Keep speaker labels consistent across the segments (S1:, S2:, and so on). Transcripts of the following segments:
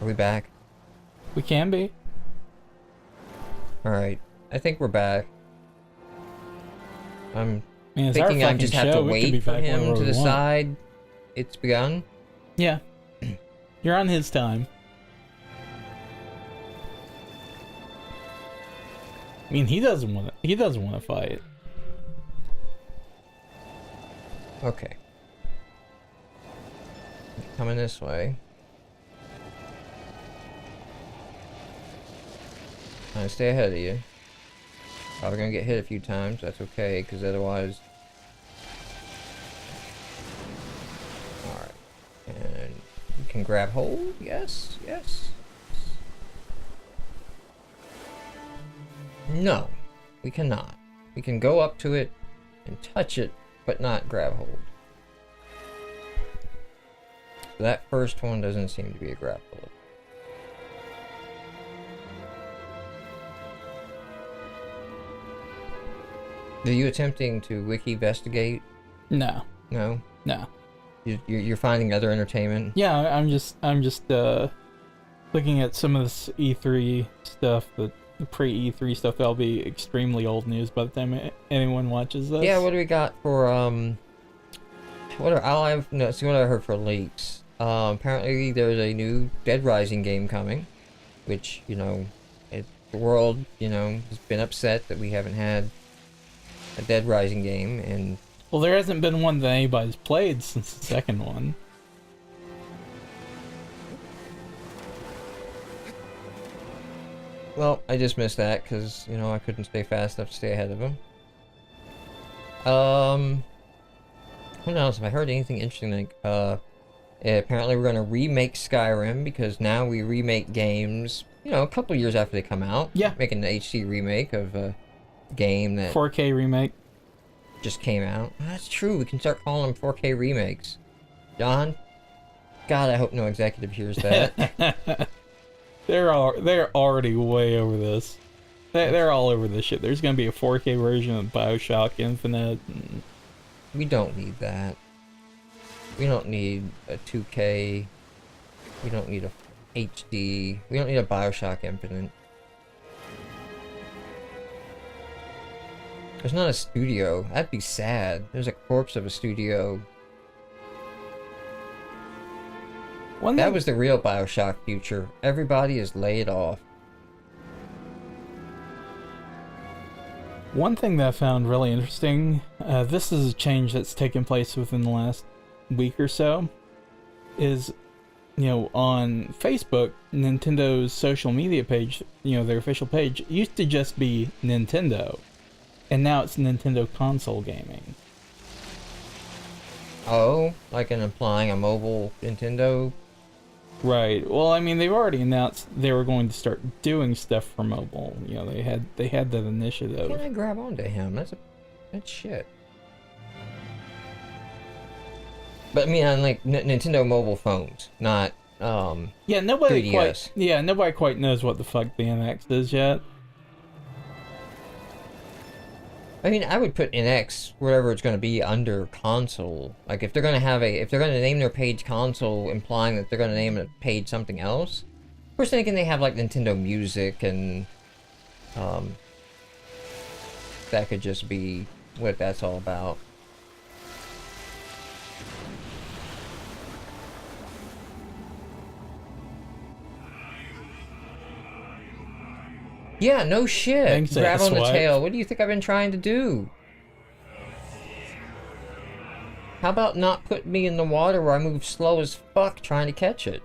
S1: we back?
S2: We can be.
S1: Alright. I think we're back. I'm
S2: Man, it's
S1: thinking
S2: our
S1: I just
S2: fucking
S1: have to
S2: show. We can be
S1: wait for
S2: back
S1: him
S2: whenever
S1: to
S2: we want.
S1: decide it's begun.
S2: Yeah. You're on his time. I mean, he doesn't want to. He doesn't want to fight.
S1: Okay. Coming this way. Trying to stay ahead of you. Probably gonna get hit a few times. That's okay, because otherwise. Alright. And you can grab hold. Yes, yes. No, we cannot. We can go up to it and touch it, but not grab hold. So that first one doesn't seem to be a grab hold. Are you attempting to wiki-vestigate?
S2: No.
S1: No?
S2: No.
S1: You're finding other entertainment?
S2: Yeah, I'm just looking at some of this E3 stuff, the pre-E3 stuff that'll be extremely old news by the time anyone watches this.
S1: Yeah, what do we got for what I heard for leaks. Apparently there's a new Dead Rising game coming, which, you know, the world, you know, has been upset that we haven't had a Dead Rising game, and
S2: well, there hasn't been one that anybody's played since the second one.
S1: well, I just missed that because, you know, I couldn't stay fast enough to stay ahead of him. Who knows if I heard anything interesting? Like, apparently we're gonna remake Skyrim because now we remake games, you know, a couple years after they come out.
S2: Yeah.
S1: Making an HD remake of a game that
S2: 4K remake.
S1: just came out. That's true. We can start calling them 4K remakes. John, God, I hope no executive hears that.
S2: They're already way over this. They're all over this shit. There's gonna be a 4K version of BioShock Infinite. And
S1: We don't need that. We don't need a 2K. We don't need a HD. We don't need a BioShock Infinite. There's not a studio. That'd be sad. There's a corpse of a studio. That was the real BioShock future. Everybody is laid off.
S2: One thing that I found really interesting, this is a change that's taken place within the last week or so, is, you know, on Facebook, Nintendo's social media page, you know, their official page, used to just be Nintendo, and now it's Nintendo console gaming.
S1: Oh, like an implying a mobile Nintendo?
S2: Right. Well, I mean, they've already announced they were going to start doing stuff for mobile. You know, they had that initiative.
S1: Why can't I grab onto him? That's shit. But I mean, on like Nintendo mobile phones, not
S2: Yeah, nobody
S1: 3DS.
S2: nobody quite knows what the fuck the NX is yet.
S1: I mean, I would put NX wherever it's going to be under console. Like, if they're going to name their page console, implying that they're going to name a page something else. We're thinking they have like Nintendo Music, and that could just be what that's all about. Yeah, no shit.
S2: Thanks,
S1: Grab on the
S2: asswipe.
S1: tail. What do you think I've been trying to do? How about not put me in the water where I move slow as fuck trying to catch it?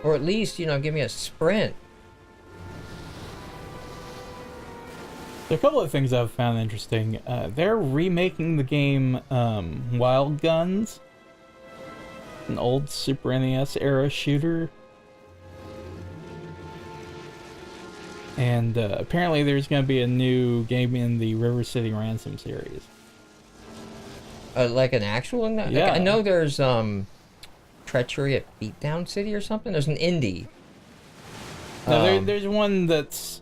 S1: Or at least, you know, give me a sprint.
S2: There are a couple of things I've found interesting. They're remaking the game Wild Guns, an old Super NES era shooter. And apparently there's going to be a new game in the River City Ransom series.
S1: Like an actual one?
S2: Yeah.
S1: Like, I know there's Treachery at Beatdown City or something. There's an indie.
S2: No, there's one that's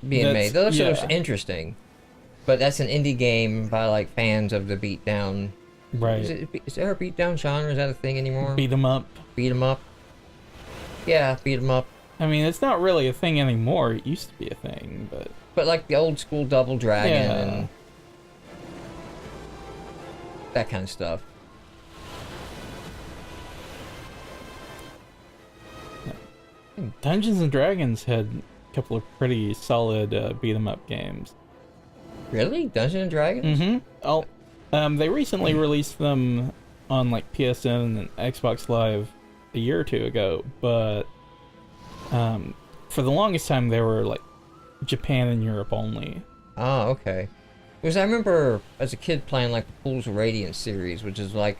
S1: being made. That looks
S2: yeah.
S1: interesting. But that's an indie game by like fans of the Beatdown.
S2: right.
S1: Is there a Beatdown genre? Is that a thing anymore?
S2: Beat 'em up.
S1: Beat 'em up. Yeah, beat 'em up.
S2: I mean, it's not really a thing anymore. It used to be a thing, but
S1: But like the old school Double Dragon
S2: yeah.
S1: and that kind of stuff.
S2: Dungeons and Dragons had a couple of pretty solid beat 'em up games.
S1: Really? Dungeons and Dragons?
S2: Mm-hmm. They recently released them on like PSN and Xbox Live a year or two ago, but for the longest time they were like Japan and Europe only.
S1: Oh, okay. Because I remember as a kid playing like the Pools of Radiance series, which is like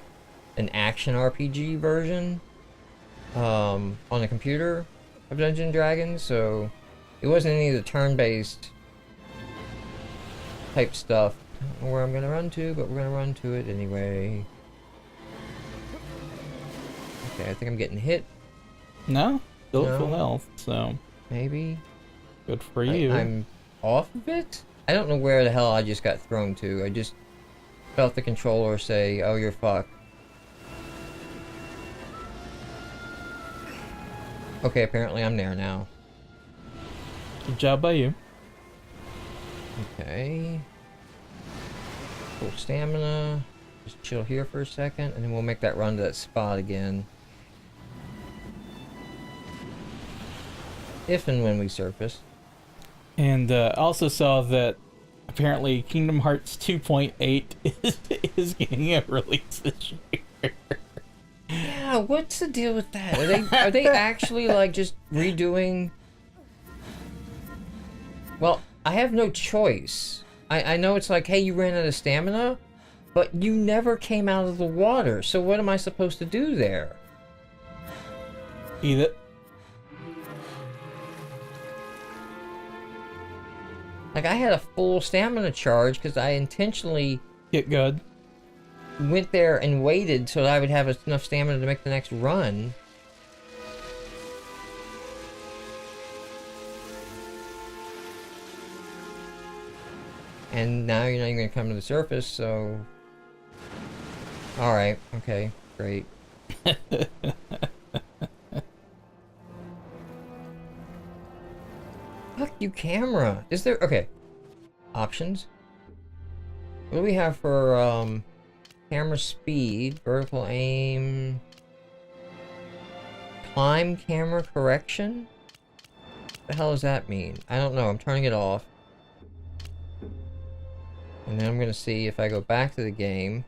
S1: an action RPG version on the computer of Dungeons and Dragons, so it wasn't any of the turn-based type stuff. I don't know where I'm gonna run to, but we're gonna run to it anyway. Okay, I think I'm getting hit.
S2: No, still at
S1: No.
S2: full health, so
S1: Maybe.
S2: good for you.
S1: I'm off of it? I don't know where the hell I just got thrown to. I just felt the controller say, oh, you're fucked. Okay, apparently I'm there now.
S2: Good job by you.
S1: Okay. Full stamina. Just chill here for a second, and then we'll make that run to that spot again. If and when we surface.
S2: And also saw that apparently Kingdom Hearts 2.8 is getting a release this year.
S1: Yeah, what's the deal with that? Are they actually like just redoing? Well, I have no choice. I know it's like, hey, you ran out of stamina, but you never came out of the water. So what am I supposed to do there?
S2: Eat it.
S1: Like, I had a full stamina charge because I intentionally
S2: Get good.
S1: went there and waited so that I would have enough stamina to make the next run. And now you're not even going to come to the surface, so... Alright, okay, great. Fuck you, camera. Is there... Okay. Options. What do we have for, camera speed, vertical aim... Climb camera correction? What the hell does that mean? I don't know, I'm turning it off. And then I'm gonna see if I go back to the game.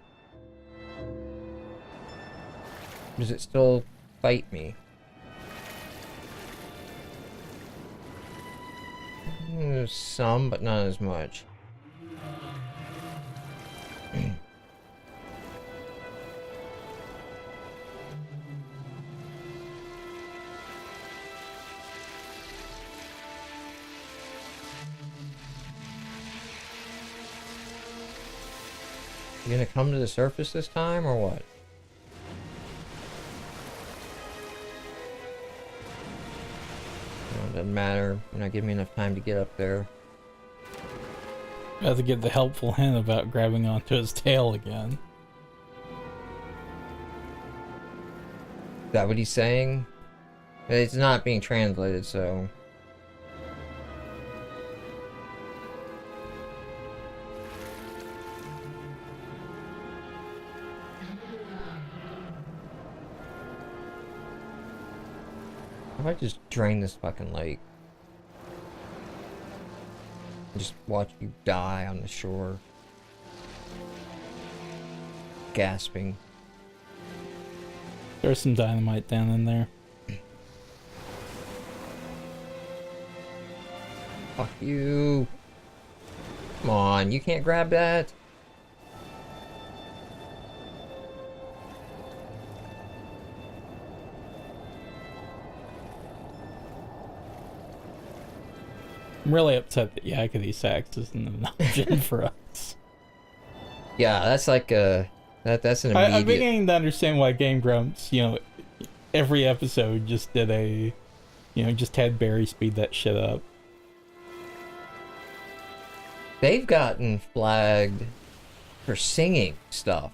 S1: Does it still fight me? There's some, but not as much. You gonna come to the surface this time, or what? No, it doesn't matter. You're not giving me enough time to get up there.
S2: Have to get the helpful hint about grabbing onto his tail again.
S1: Is that what he's saying? It's not being translated, so... How about I just drain this fucking lake? Just watch you die on the shore. Gasping.
S2: There's some dynamite down in there.
S1: Fuck you. Come on, you can't grab that?
S2: I'm really upset that Yakety Sax isn't an option for us.
S1: Yeah, that's like a... That's an
S2: I'm
S1: immediate...
S2: beginning to understand why Game Grumps, every episode just did a, just had Barry speed that shit up.
S1: They've gotten flagged for singing stuff.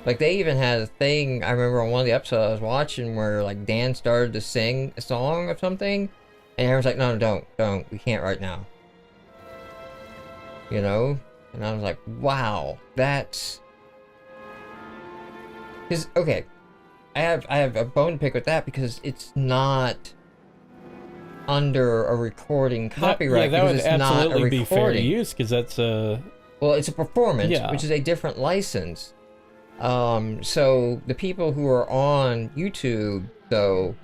S1: Like, they even had a thing, I remember on one of the episodes I was watching, where, like, Dan started to sing a song or something, and everyone's like, no, don't, we can't right now. You know? And I was like, wow, that's... Because, okay, I have a bone to pick with that, because it's not under a recording copyright,
S2: that
S1: because
S2: would
S1: it's not a
S2: absolutely be fair
S1: recording.
S2: use, because that's a...
S1: Well, it's a performance,
S2: Yeah.
S1: which is a different license. So the people who are on YouTube, though,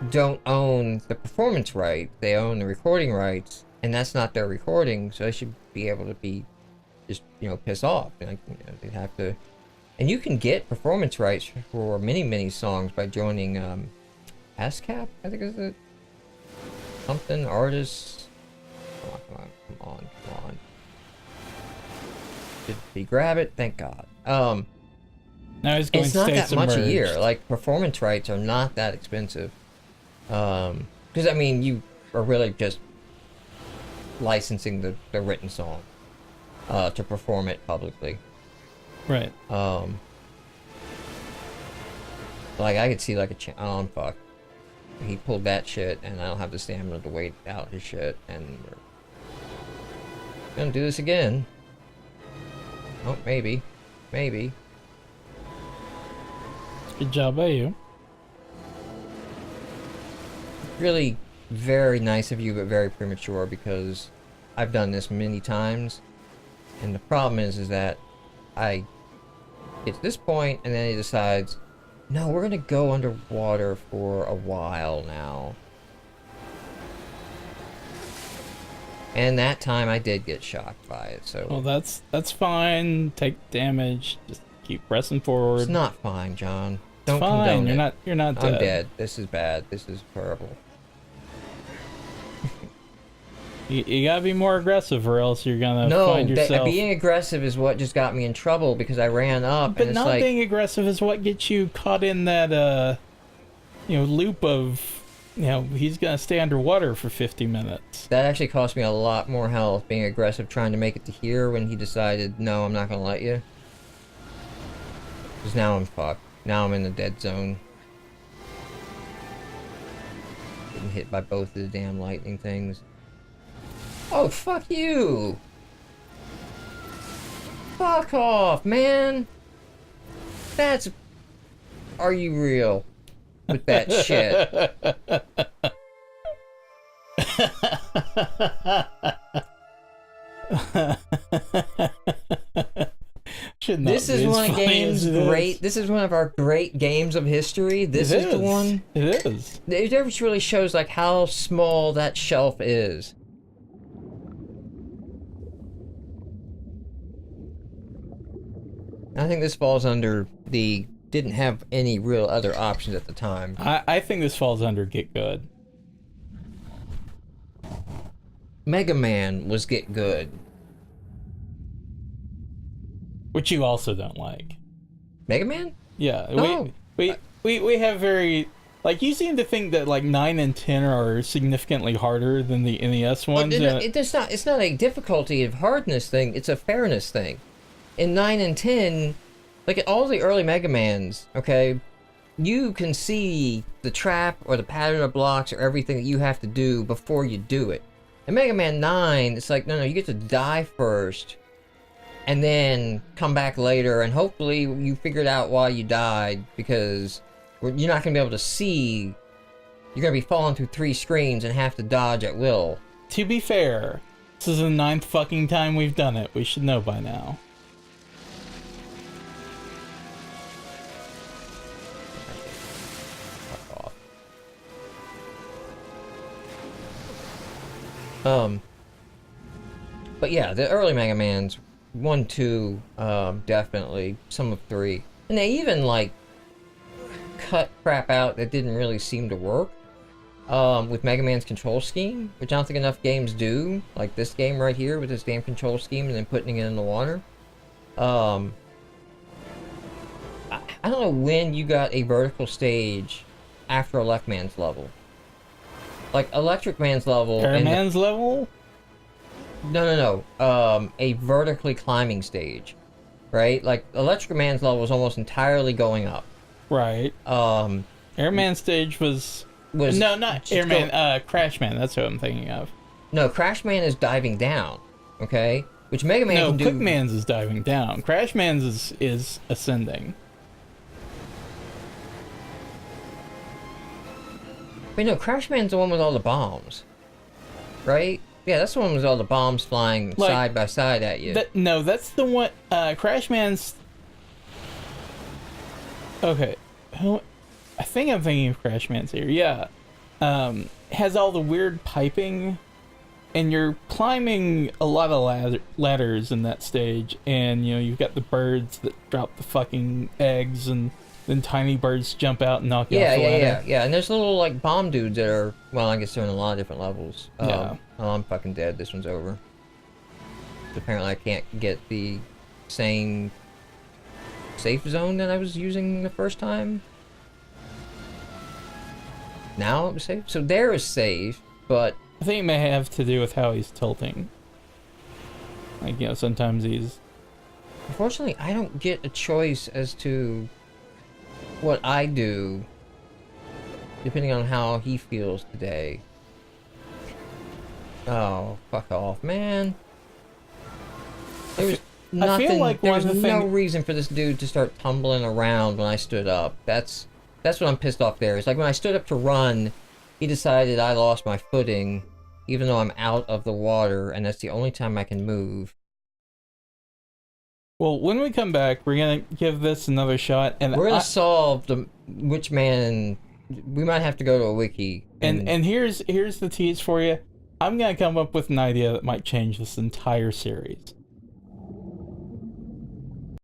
S1: don't own the performance right. They own the recording rights, and that's not their recording, so they should be able to be just, you know, piss off. Like, you know, they'd have to... And you can get performance rights for many songs by joining, ASCAP, I think is it? Something, artists... Come on. Did he grab it? Thank God.
S2: Now he's going
S1: It's not
S2: stay
S1: that much a
S2: submerged.
S1: year. Like, performance rights are not that expensive. Because, I mean, you are really just licensing the written song to perform it publicly.
S2: Right.
S1: Like, I could see, like, oh, fuck. He pulled that shit, and I don't have the stamina to wait out his shit, and we're gonna do this again. Oh, maybe. Maybe.
S2: Good job by you.
S1: Really very nice of you, but very premature, because I've done this many times, and the problem is that I get to this point, and then he decides, no, we're gonna go underwater for a while now. And that time I did get shocked by it, so...
S2: Well, that's fine. Take damage. Just keep pressing forward.
S1: It's not fine, John.
S2: It's
S1: Don't
S2: fine.
S1: condone it.
S2: You're not dead.
S1: I'm dead. This is bad. This is terrible.
S2: You gotta be more aggressive, or else you're gonna find
S1: No,
S2: yourself.
S1: being aggressive is what just got me in trouble, because I ran up,
S2: But
S1: and it's
S2: not
S1: like...
S2: being aggressive is what gets you caught in that loop of, he's gonna stay underwater for 50 minutes.
S1: That actually cost me a lot more health, being aggressive, trying to make it to here, when he decided, no, I'm not gonna let you. Because now I'm fucked. Now I'm in the dead zone. Getting hit by both of the damn lightning things. Oh, fuck you! Fuck off, man! That's... Are you real? With that shit. This is one of games great. This is one of our great games of history. This is the one.
S2: It is.
S1: It just really shows like how small that shelf is. I think this falls under the didn't have any real other options at the time.
S2: I think this falls under Get Good.
S1: Mega Man was Get Good.
S2: Which you also don't like.
S1: Mega Man?
S2: Yeah.
S1: No.
S2: We have very... Like, you seem to think that, like, 9 and 10 are significantly harder than the NES ones.
S1: It's not a difficulty of hardness thing, it's a fairness thing. In 9 and 10, like all the early Mega Mans, okay, you can see the trap or the pattern of blocks or everything that you have to do before you do it. In Mega Man 9, it's like, no, you get to die first, and then come back later, and hopefully you figured out why you died, because you're not going to be able to see. You're going to be falling through 3 screens and have to dodge at will.
S2: To be fair, this is the 9th fucking time we've done it. We should know by now. But
S1: yeah, the early Mega Mans, 1, 2, definitely, some of 3. And they even, like, cut crap out that didn't really seem to work, with Mega Man's control scheme, which I don't think enough games do, like this game right here, with this damn control scheme, and then putting it in the water. I don't know when you got a vertical stage after Elect Man's level. Like, Electric Man's level...
S2: Man's level?
S1: No. A vertically climbing stage. right? Like Electric Man's level was almost entirely going up.
S2: Right.
S1: Um,
S2: Airman stage was
S1: was
S2: no, not
S1: just
S2: Airman.
S1: go-
S2: Crashman. That's what I'm thinking of.
S1: no, Crash Man is diving down. Okay, which Mega Man
S2: No,
S1: can do.
S2: Quickman's is diving down. Crashman's is ascending.
S1: Wait, no, Crash Man's the one with all the bombs, right? Yeah, that's the one with all the bombs flying
S2: Like,
S1: side by side at you.
S2: No, that's the one. Crashman's. Okay, I think I'm thinking of Crashman's here. Yeah, has all the weird piping, and you're climbing a lot of ladders in that stage, and you've got the birds that drop the fucking eggs, and then tiny birds jump out and knock you off the ladder.
S1: Yeah. And there's little like bomb dudes that are, well, I guess they're in a lot of different levels.
S2: Yeah.
S1: Oh, I'm fucking dead. This one's over. Apparently, I can't get the same safe zone that I was using the first time. Now it was safe. So there is safe, but
S2: I think it may have to do with how he's tilting. Like, sometimes he's...
S1: unfortunately, I don't get a choice as to what I do, depending on how he feels today. Oh, fuck off, man. There was nothing.
S2: I feel like
S1: there
S2: one
S1: was
S2: of the
S1: no reason for this dude to start tumbling around when I stood up. That's what I'm pissed off there. It's like when I stood up to run, he decided I lost my footing, even though I'm out of the water, and that's the only time I can move.
S2: Well, when we come back, we're gonna give this another shot, and
S1: We're gonna solve the which man. We might have to go to a wiki.
S2: And here's the tease for you. I'm gonna come up with an idea that might change this entire series.